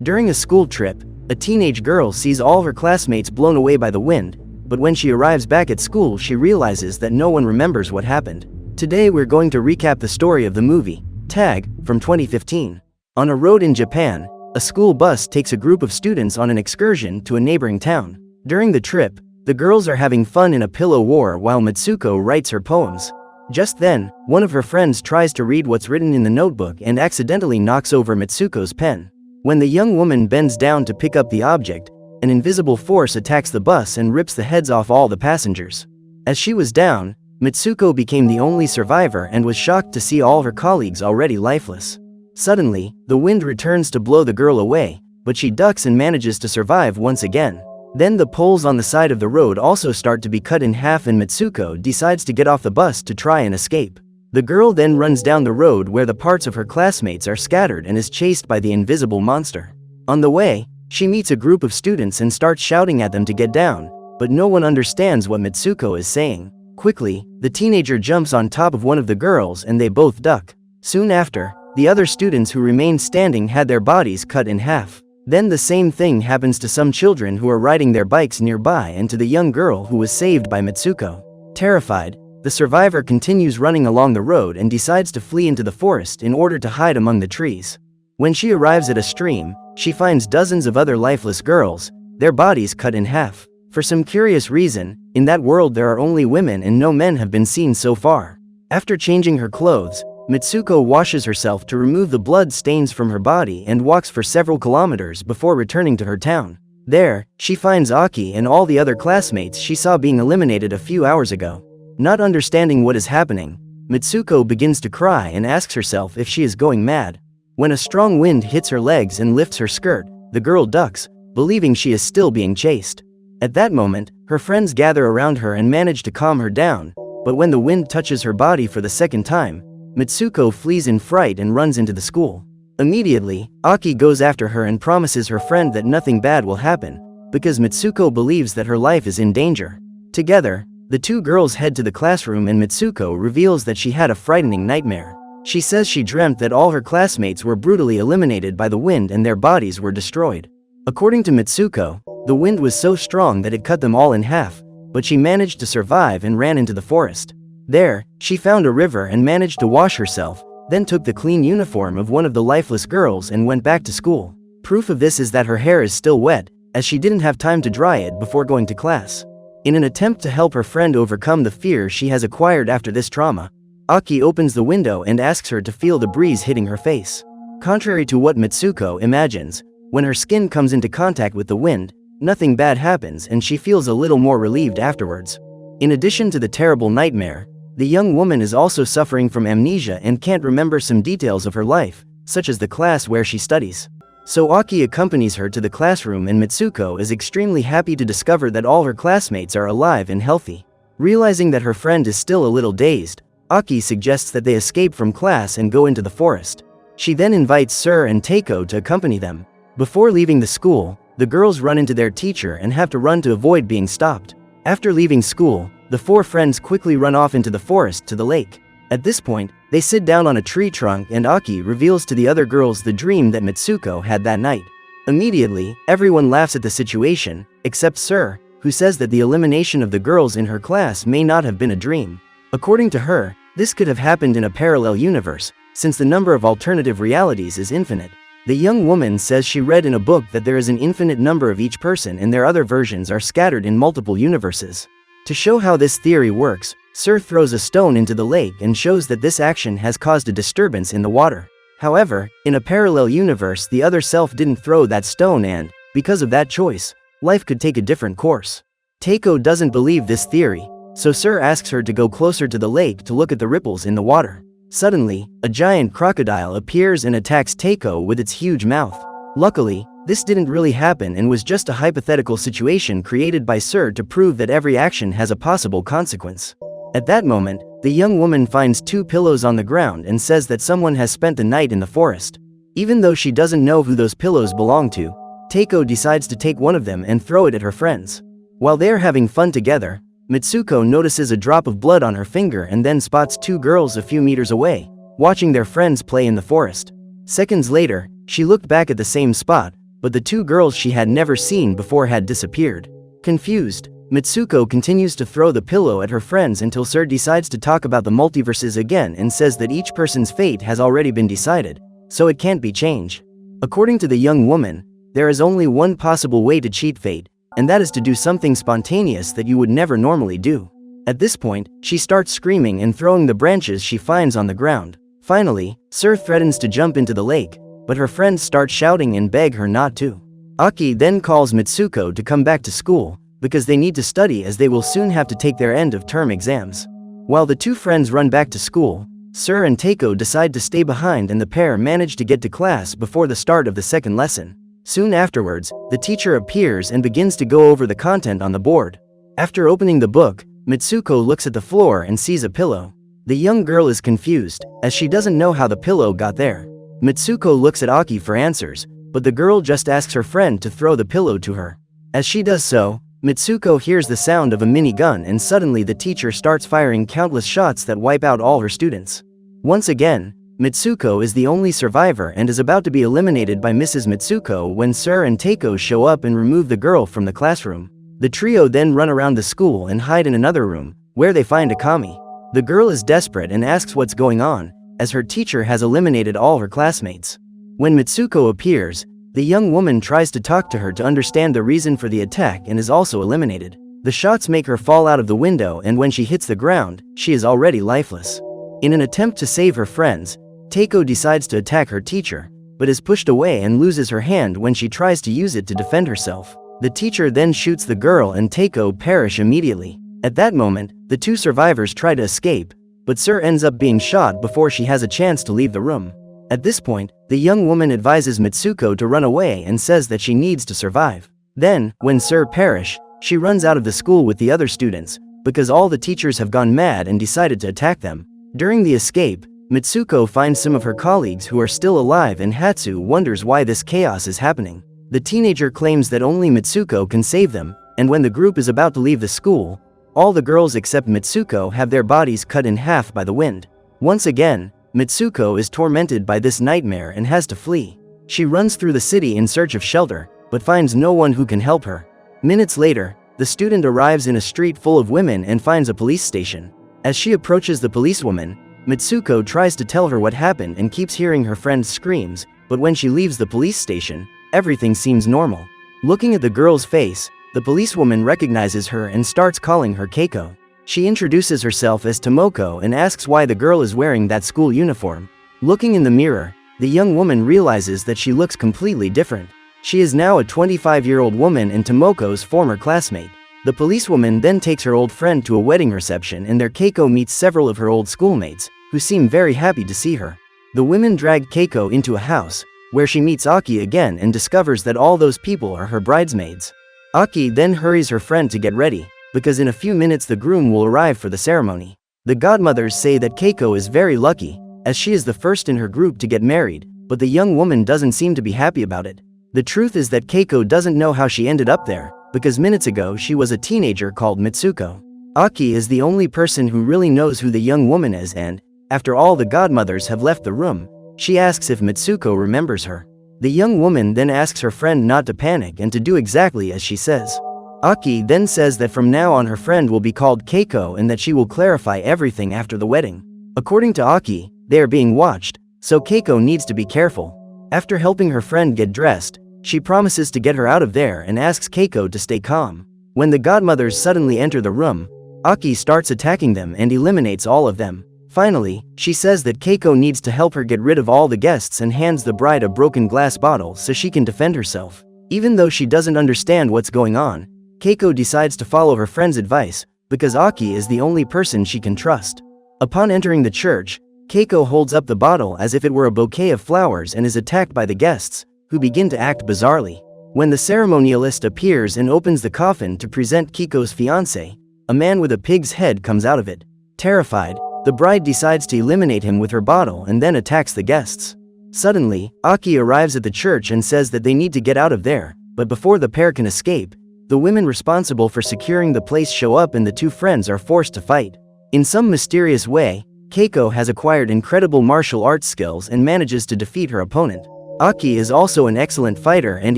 During a school trip, a teenage girl sees all her classmates blown away by the wind, but when she arrives back at school she realizes that no one remembers what happened. Today we're going to recap the story of the movie, Tag, from 2015. On a road in Japan, a school bus takes a group of students on an excursion to a neighboring town. During the trip, the girls are having fun in a pillow war while Mitsuko writes her poems. Just then, one of her friends tries to read what's written in the notebook and accidentally knocks over Mitsuko's pen. When the young woman bends down to pick up the object, an invisible force attacks the bus and rips the heads off all the passengers. As she was down, Mitsuko became the only survivor and was shocked to see all her colleagues already lifeless. Suddenly, the wind returns to blow the girl away, but she ducks and manages to survive once again. Then the poles on the side of the road also start to be cut in half and Mitsuko decides to get off the bus to try and escape. The girl then runs down the road where the parts of her classmates are scattered and is chased by the invisible monster. On the way, she meets a group of students and starts shouting at them to get down, but no one understands what Mitsuko is saying. Quickly, the teenager jumps on top of one of the girls and they both duck. Soon after, the other students who remained standing had their bodies cut in half. Then the same thing happens to some children who are riding their bikes nearby and to the young girl who was saved by Mitsuko. Terrified, the survivor continues running along the road and decides to flee into the forest in order to hide among the trees. When she arrives at a stream, she finds dozens of other lifeless girls, their bodies cut in half. For some curious reason, in that world there are only women and no men have been seen so far. After changing her clothes, Mitsuko washes herself to remove the blood stains from her body and walks for several kilometers before returning to her town. There, she finds Aki and all the other classmates she saw being eliminated a few hours ago. Not understanding what is happening, Mitsuko begins to cry and asks herself if she is going mad. When a strong wind hits her legs and lifts her skirt, the girl ducks, believing she is still being chased. At that moment, her friends gather around her and manage to calm her down, but when the wind touches her body for the second time, Mitsuko flees in fright and runs into the school. Immediately, Aki goes after her and promises her friend that nothing bad will happen, because Mitsuko believes that her life is in danger. Together, the two girls head to the classroom and Mitsuko reveals that she had a frightening nightmare. She says she dreamt that all her classmates were brutally eliminated by the wind and their bodies were destroyed. According to Mitsuko, the wind was so strong that it cut them all in half, but she managed to survive and ran into the forest. There, she found a river and managed to wash herself, then took the clean uniform of one of the lifeless girls and went back to school. Proof of this is that her hair is still wet, as she didn't have time to dry it before going to class. In an attempt to help her friend overcome the fear she has acquired after this trauma, Aki opens the window and asks her to feel the breeze hitting her face. Contrary to what Mitsuko imagines, when her skin comes into contact with the wind, nothing bad happens and she feels a little more relieved afterwards. In addition to the terrible nightmare, the young woman is also suffering from amnesia and can't remember some details of her life, such as the class where she studies. So Aki accompanies her to the classroom and Mitsuko is extremely happy to discover that all her classmates are alive and healthy. Realizing that her friend is still a little dazed, Aki suggests that they escape from class and go into the forest. She then invites Sir and Teiko to accompany them. Before leaving the school, the girls run into their teacher and have to run to avoid being stopped. After leaving school, the four friends quickly run off into the forest to the lake. At this point, they sit down on a tree trunk and Aki reveals to the other girls the dream that Mitsuko had that night. Immediately, everyone laughs at the situation, except Sir, who says that the elimination of the girls in her class may not have been a dream. According to her, this could have happened in a parallel universe, since the number of alternative realities is infinite. The young woman says she read in a book that there is an infinite number of each person and their other versions are scattered in multiple universes. To show how this theory works, Sir throws a stone into the lake and shows that this action has caused a disturbance in the water. However, in a parallel universe the other self didn't throw that stone and, because of that choice, life could take a different course. Teiko doesn't believe this theory, so Sir asks her to go closer to the lake to look at the ripples in the water. Suddenly, a giant crocodile appears and attacks Teiko with its huge mouth. Luckily, this didn't really happen and was just a hypothetical situation created by Sir to prove that every action has a possible consequence. At that moment, the young woman finds two pillows on the ground and says that someone has spent the night in the forest. Even though she doesn't know who those pillows belong to, Teiko decides to take one of them and throw it at her friends. While they're having fun together, Mitsuko notices a drop of blood on her finger and then spots two girls a few meters away, watching their friends play in the forest. Seconds later, she looked back at the same spot, but the two girls she had never seen before had disappeared. Confused, Mitsuko continues to throw the pillow at her friends until Sir decides to talk about the multiverses again and says that each person's fate has already been decided, so it can't be changed. According to the young woman, there is only one possible way to cheat fate, and that is to do something spontaneous that you would never normally do. At this point, she starts screaming and throwing the branches she finds on the ground. Finally, Sir threatens to jump into the lake, but her friends start shouting and beg her not to. Aki then calls Mitsuko to come back to school, because they need to study as they will soon have to take their end-of-term exams. While the two friends run back to school, Sir and Teiko decide to stay behind and the pair manage to get to class before the start of the second lesson. Soon afterwards, the teacher appears and begins to go over the content on the board. After opening the book, Mitsuko looks at the floor and sees a pillow. The young girl is confused, as she doesn't know how the pillow got there. Mitsuko looks at Aki for answers, but the girl just asks her friend to throw the pillow to her. As she does so, Mitsuko hears the sound of a minigun and suddenly the teacher starts firing countless shots that wipe out all her students. Once again, Mitsuko is the only survivor and is about to be eliminated by Mrs. Mitsuko when Sir and Teiko show up and remove the girl from the classroom. The trio then run around the school and hide in another room, where they find Akami. The girl is desperate and asks what's going on, as her teacher has eliminated all her classmates. When Mitsuko appears, the young woman tries to talk to her to understand the reason for the attack and is also eliminated. The shots make her fall out of the window and when she hits the ground, she is already lifeless. In an attempt to save her friends, Teiko decides to attack her teacher, but is pushed away and loses her hand when she tries to use it to defend herself. The teacher then shoots the girl and Teiko perish immediately. At that moment, the two survivors try to escape, but Sir ends up being shot before she has a chance to leave the room. At this point, the young woman advises Mitsuko to run away and says that she needs to survive. Then, when Sir perish, she runs out of the school with the other students, because all the teachers have gone mad and decided to attack them. During the escape, Mitsuko finds some of her colleagues who are still alive and Hatsu wonders why this chaos is happening. The teenager claims that only Mitsuko can save them, and when the group is about to leave the school, all the girls except Mitsuko have their bodies cut in half by the wind. Once again, Mitsuko is tormented by this nightmare and has to flee. She runs through the city in search of shelter, but finds no one who can help her. Minutes later, the student arrives in a street full of women and finds a police station. As she approaches the policewoman, Mitsuko tries to tell her what happened and keeps hearing her friend's screams, but when she leaves the police station, everything seems normal. Looking at the girl's face, the policewoman recognizes her and starts calling her Keiko. She introduces herself as Tomoko and asks why the girl is wearing that school uniform. Looking in the mirror, the young woman realizes that she looks completely different. She is now a 25-year-old woman and Tomoko's former classmate. The policewoman then takes her old friend to a wedding reception and there Keiko meets several of her old schoolmates, who seem very happy to see her. The women drag Keiko into a house, where she meets Aki again and discovers that all those people are her bridesmaids. Aki then hurries her friend to get ready, because in a few minutes the groom will arrive for the ceremony. The godmothers say that Keiko is very lucky, as she is the first in her group to get married, but the young woman doesn't seem to be happy about it. The truth is that Keiko doesn't know how she ended up there, because minutes ago she was a teenager called Mitsuko. Aki is the only person who really knows who the young woman is and, after all the godmothers have left the room, she asks if Mitsuko remembers her. The young woman then asks her friend not to panic and to do exactly as she says. Aki then says that from now on her friend will be called Keiko and that she will clarify everything after the wedding. According to Aki, they are being watched, so Keiko needs to be careful. After helping her friend get dressed, she promises to get her out of there and asks Keiko to stay calm. When the godmothers suddenly enter the room, Aki starts attacking them and eliminates all of them. Finally, she says that Keiko needs to help her get rid of all the guests and hands the bride a broken glass bottle so she can defend herself. Even though she doesn't understand what's going on, Keiko decides to follow her friend's advice, because Aki is the only person she can trust. Upon entering the church, Keiko holds up the bottle as if it were a bouquet of flowers and is attacked by the guests, who begin to act bizarrely. When the ceremonialist appears and opens the coffin to present Keiko's fiancé, a man with a pig's head comes out of it. Terrified, the bride decides to eliminate him with her bottle and then attacks the guests. Suddenly, Aki arrives at the church and says that they need to get out of there, but before the pair can escape, the women responsible for securing the place show up and the two friends are forced to fight. In some mysterious way, Keiko has acquired incredible martial arts skills and manages to defeat her opponent. Aki is also an excellent fighter and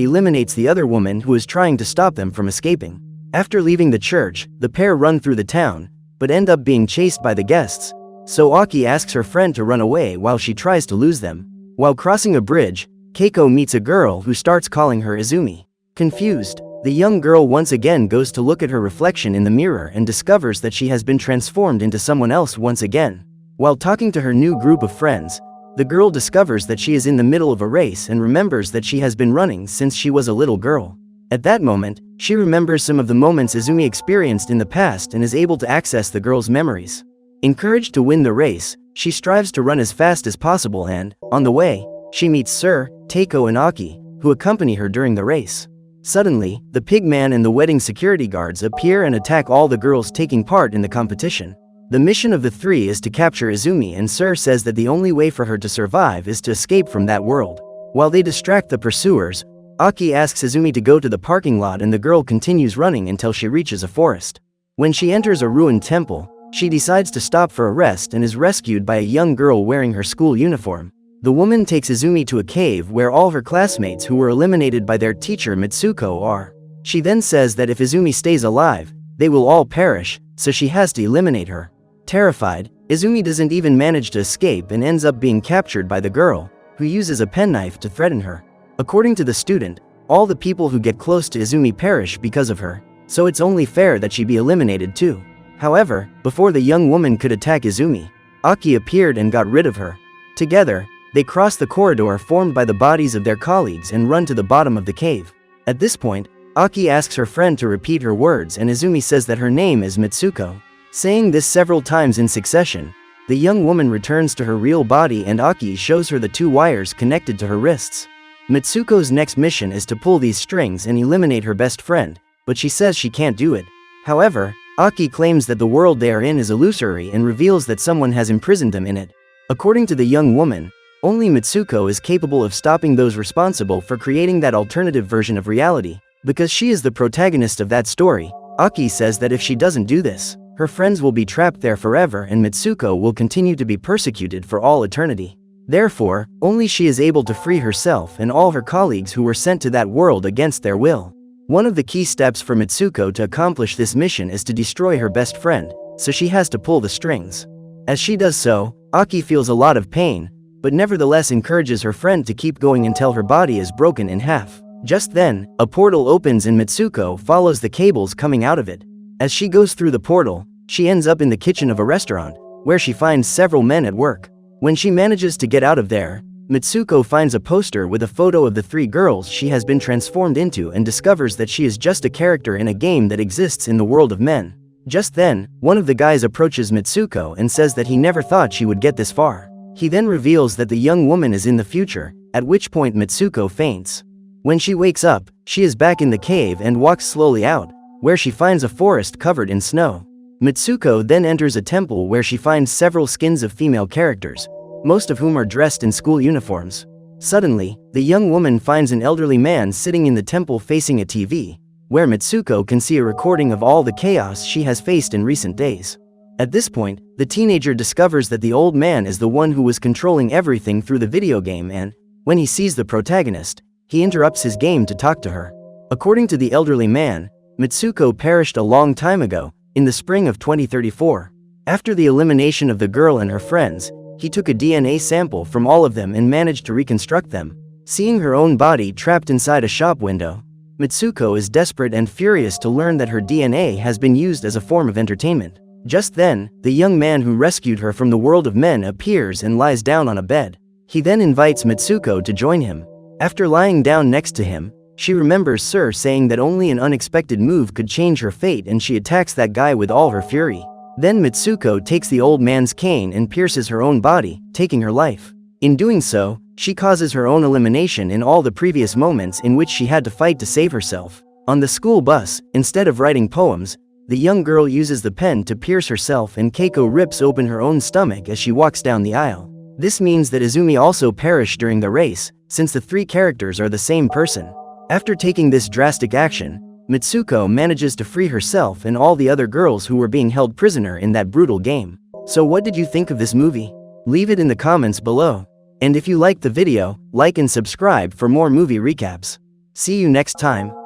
eliminates the other woman who is trying to stop them from escaping. After leaving the church, the pair run through the town, but end up being chased by the guests, so Aki asks her friend to run away while she tries to lose them. While crossing a bridge, Keiko meets a girl who starts calling her Izumi. Confused, the young girl once again goes to look at her reflection in the mirror and discovers that she has been transformed into someone else once again. While talking to her new group of friends, the girl discovers that she is in the middle of a race and remembers that she has been running since she was a little girl. At that moment, she remembers some of the moments Izumi experienced in the past and is able to access the girl's memories. Encouraged to win the race, she strives to run as fast as possible and, on the way, she meets Sir, Teiko and Aki, who accompany her during the race. Suddenly, the pig man and the wedding security guards appear and attack all the girls taking part in the competition. The mission of the three is to capture Izumi, and Sir says that the only way for her to survive is to escape from that world. While they distract the pursuers, Aki asks Izumi to go to the parking lot and the girl continues running until she reaches a forest. When she enters a ruined temple, she decides to stop for a rest and is rescued by a young girl wearing her school uniform. The woman takes Izumi to a cave where all her classmates who were eliminated by their teacher Mitsuko are. She then says that if Izumi stays alive, they will all perish, so she has to eliminate her. Terrified, Izumi doesn't even manage to escape and ends up being captured by the girl, who uses a penknife to threaten her. According to the student, all the people who get close to Izumi perish because of her, so it's only fair that she be eliminated too. However, before the young woman could attack Izumi, Aki appeared and got rid of her. Together, they cross the corridor formed by the bodies of their colleagues and run to the bottom of the cave. At this point, Aki asks her friend to repeat her words and Izumi says that her name is Mitsuko. Saying this several times in succession, the young woman returns to her real body and Aki shows her the two wires connected to her wrists. Mitsuko's next mission is to pull these strings and eliminate her best friend, but she says she can't do it. However, Aki claims that the world they are in is illusory and reveals that someone has imprisoned them in it. According to the young woman, only Mitsuko is capable of stopping those responsible for creating that alternative version of reality. Because she is the protagonist of that story, Aki says that if she doesn't do this, her friends will be trapped there forever and Mitsuko will continue to be persecuted for all eternity. Therefore, only she is able to free herself and all her colleagues who were sent to that world against their will. One of the key steps for Mitsuko to accomplish this mission is to destroy her best friend, so she has to pull the strings. As she does so, Aki feels a lot of pain, but nevertheless encourages her friend to keep going until her body is broken in half. Just then, a portal opens and Mitsuko follows the cables coming out of it. As she goes through the portal, she ends up in the kitchen of a restaurant, where she finds several men at work. When she manages to get out of there, Mitsuko finds a poster with a photo of the three girls she has been transformed into and discovers that she is just a character in a game that exists in the world of men. Just then, one of the guys approaches Mitsuko and says that he never thought she would get this far. He then reveals that the young woman is in the future, at which point Mitsuko faints. When she wakes up, she is back in the cave and walks slowly out, where she finds a forest covered in snow. Mitsuko then enters a temple where she finds several skins of female characters, most of whom are dressed in school uniforms. Suddenly, the young woman finds an elderly man sitting in the temple facing a TV, where Mitsuko can see a recording of all the chaos she has faced in recent days. At this point, the teenager discovers that the old man is the one who was controlling everything through the video game and, when he sees the protagonist, he interrupts his game to talk to her. According to the elderly man, Mitsuko perished a long time ago, in the spring of 2034. After the elimination of the girl and her friends, he took a DNA sample from all of them and managed to reconstruct them. Seeing her own body trapped inside a shop window, Mitsuko is desperate and furious to learn that her DNA has been used as a form of entertainment. Just then, the young man who rescued her from the world of men appears and lies down on a bed. He then invites Mitsuko to join him. After lying down next to him, she remembers Sir saying that only an unexpected move could change her fate and she attacks that guy with all her fury. Then Mitsuko takes the old man's cane and pierces her own body, taking her life. In doing so, she causes her own elimination in all the previous moments in which she had to fight to save herself. On the school bus, instead of writing poems, the young girl uses the pen to pierce herself and Keiko rips open her own stomach as she walks down the aisle. This means that Izumi also perished during the race, since the three characters are the same person. After taking this drastic action, Mitsuko manages to free herself and all the other girls who were being held prisoner in that brutal game. So what did you think of this movie? Leave it in the comments below. And if you liked the video, like and subscribe for more movie recaps. See you next time.